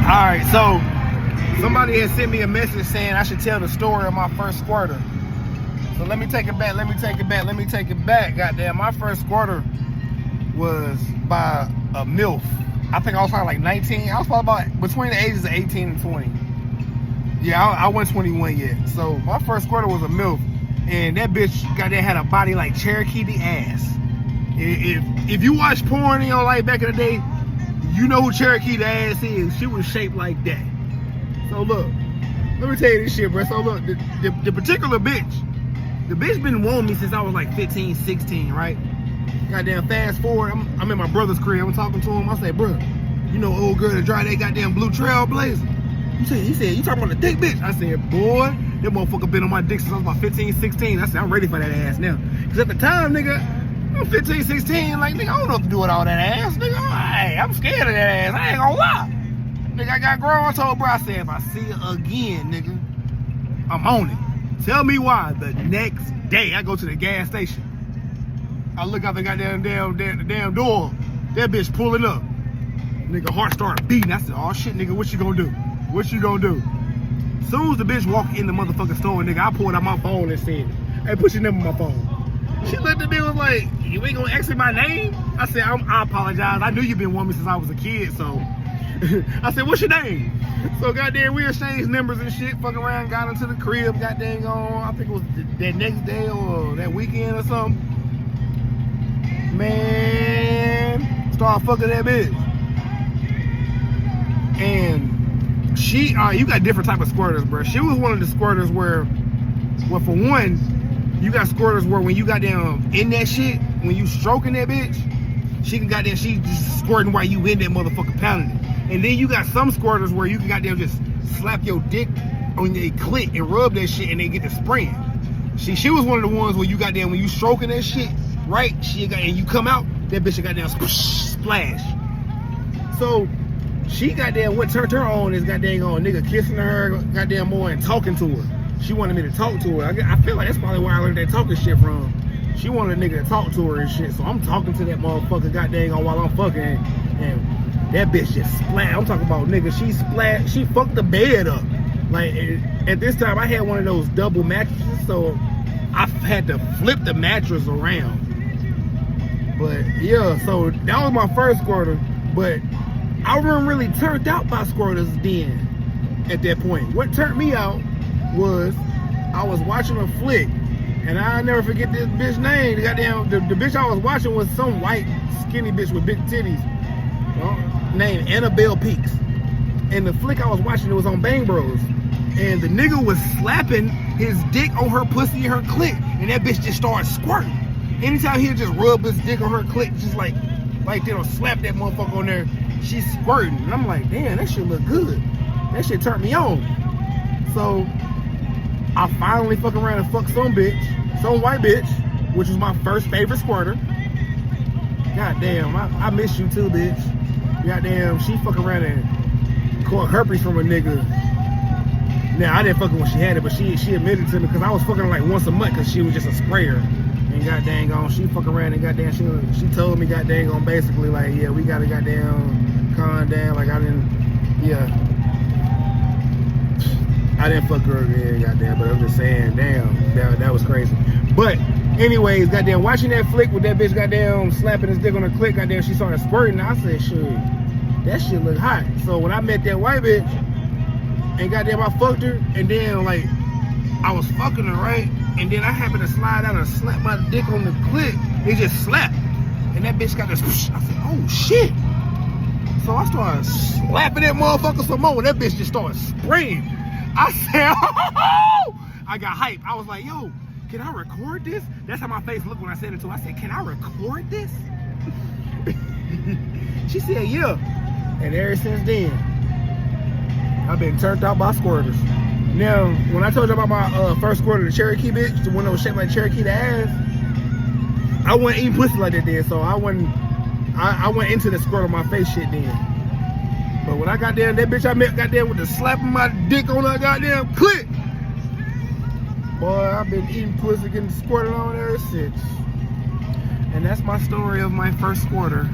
Alright, so somebody had sent me a message saying I should tell the story of my first squirter. So let me take it back. Goddamn, my first squirter was by a MILF. I think I was probably like 19. I was probably about between the ages of 18 and 20. Yeah, I wasn't 21 yet. So my first squirter was a MILF. And that bitch goddamn had a body like Cherokee the ass. If you watch porn in your life back in the day, you know who Cherokee the ass is. She was shaped like that. So look, let me tell you this shit, bro. So look, the particular bitch, the bitch been wanting me since I was like 15, 16, right? Goddamn, fast forward, I'm in my brother's crib. I'm talking to him. I say, bro, you know old girl that drive that goddamn blue Trailblazer? He said, you talking about the dick bitch? I said, boy, that motherfucker been on my dick since I was about 15, 16. I said, I'm ready for that ass now. Because at the time, nigga, I'm 15, 16, like, nigga, I don't know what to do with all that ass, nigga. I'm scared of that ass. I ain't gonna lie. Nigga, I got grown. I told bro, I said, if I see her again, nigga, I'm on it. Tell me why. The next day, I go to the gas station. I look out the goddamn damn door. That bitch pulling up. Nigga, heart started beating. I said, oh shit, nigga, what you gonna do? What you gonna do? Soon as the bitch walked in the motherfucking store, nigga, I pulled out my phone and said, hey, put your number on my phone. She looked at me and was like, you ain't gonna ask me my name? I said, I apologize. I knew you been wanting me since I was a kid, so. I said, what's your name? So goddamn, we exchanged numbers and shit, fucking around, got into the crib, goddamn on, I think it was that next day or that weekend or something. Man, started fucking that bitch. And she, you got different type of squirters, bro. She was one of the squirters where, well, for one, you got squirters where when you got down in that shit, when you stroking that bitch, she can goddamn, she just squirting while you in that motherfucker pounding it. And then you got some squirters where you can goddamn just slap your dick on your clit and rub that shit and they get to spraying. She was one of the ones where you goddamn, when you stroking that shit, right? And you come out, that bitch goddamn splash. So she goddamn, what turned her on is goddamn on nigga kissing her goddamn more and talking to her. She wanted me to talk to her. I feel like that's probably where I learned that talking shit from. She wanted a nigga to talk to her and shit. So I'm talking to that motherfucker goddamn on while I'm fucking and that bitch just splat. I'm talking about nigga, she fucked the bed up. Like at this time I had one of those double mattresses, so I had to flip the mattress around. But yeah, so that was my first squirter. But I wasn't really turned out by squirters then at that point. What turned me out was I was watching a flick, and I'll never forget this bitch name. The goddamn the bitch I was watching was some white skinny bitch with big titties, named Annabelle Peaks. And the flick I was watching, it was on Bang Bros, and the nigga was slapping his dick on her pussy and her clit, and that bitch just started squirting. Anytime he'd just rub his dick on her clit, just like they don't slap that motherfucker on there, she's squirting. And I'm like, damn, that shit look good. That shit turned me on. So I finally fuck around and fuck some bitch, some white bitch, which was my first favorite squirter. Goddamn, I miss you too, bitch. Goddamn, she fuck around and caught herpes from a nigga. Now, I didn't fuck her when she had it, but she admitted to me because I was fucking her like once a month because she was just a sprayer. And goddamn on, she fuck around and goddamn, she told me goddamn on basically like, yeah, we gotta goddamn calm down. Like I didn't fuck her again, goddamn, but I'm just saying, damn, that was crazy. But anyways, goddamn, watching that flick with that bitch goddamn slapping his dick on her clit, goddamn, she started squirting. I said, shit, that shit look hot. So when I met that white bitch, and goddamn, I fucked her, and then like, I was fucking her, right? And then I happened to slide out and slap my dick on the clit. It just slapped. And that bitch got this, I said, oh shit. So I started slapping that motherfucker some more, and that bitch just started spraying. I said, oh! I got hyped. I was like, yo, can I record this? That's how my face looked when I said it to her. I said, can I record this? She said, yeah. And ever since then, I've been turned out by squirters. Now, when I told you about my first squirter, the Cherokee bitch, the one that was shaped like Cherokee the ass, I wasn't eating pussy like that then, so I went into the squirt on my face shit then. But when I got there, that bitch I met got there with the slapping my dick on her goddamn clit. Boy, I've been eating pussy, getting squirted on ever since. And that's my story of my first squirter.